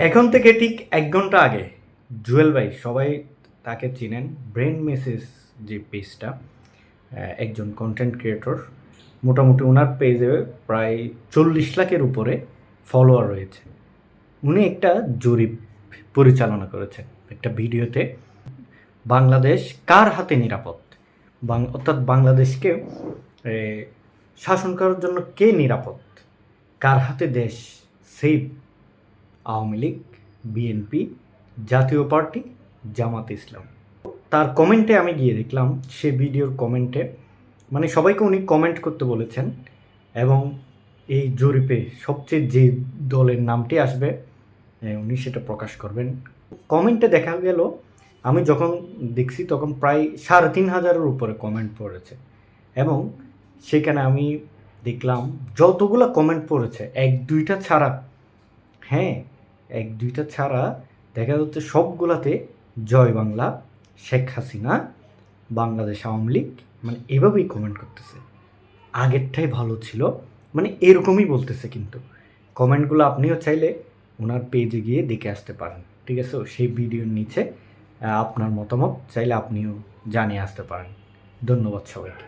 এখন থেকে ঠিক ১ ঘন্টা আগে জুয়েল ভাই, সবাই তাকে চিনেন, ব্রেন মেসেজ যে পেজটা, একজন কন্টেন্ট ক্রিয়েটর, মোটামুটি ওনার পেজে প্রায় ৪০ লাখের উপরে ফলোয়ার রয়েছে। উনি একটা জরিপ পরিচালনা করেছেন একটা ভিডিওতে, বাংলাদেশ কার হাতে নিরাপদ, অর্থাৎ বাংলাদেশকে শাসন করার জন্য কে নিরাপদ, কার হাতে দেশ সেফ, আওয়ামী লীগ, বিএনপি, জাতীয় পার্টি, জামাত ইসলাম। তার কমেন্টে আমি গিয়ে দেখলাম, সে ভিডিওর কমেন্টে মানে সবাইকে উনি কমেন্ট করতে বলেছেন এবং এই জরিপে সবচেয়ে যে দলের নামটি আসবে উনি সেটা প্রকাশ করবেন। কমেন্টে দেখা গেল, আমি যখন দেখছি তখন প্রায় ৩,৫০০-এর উপরে কমেন্ট পড়েছে এবং সেখানে আমি দেখলাম যতগুলো কমেন্ট পড়েছে এক দুইটা ছাড়া, হ্যাঁ, এক দুইটা ছাড়া দেখা যাচ্ছে সবগুলাতে জয় বাংলা, শেখ হাসিনা, বাংলাদেশ আওয়ামী লীগ, মানে এভাবেই কমেন্ট করতেছে। আগেরটাই ভালো ছিল, মানে এরকমই বলতেছে। কিন্তু কমেন্টগুলো আপনিও চাইলে ওনার পেজে গিয়ে দেখে আসতে পারেন, ঠিক আছে? সেই ভিডিওর নিচে আপনার মতামত চাইলে আপনিও জানিয়ে আসতে পারেন। ধন্যবাদ সবাইকে।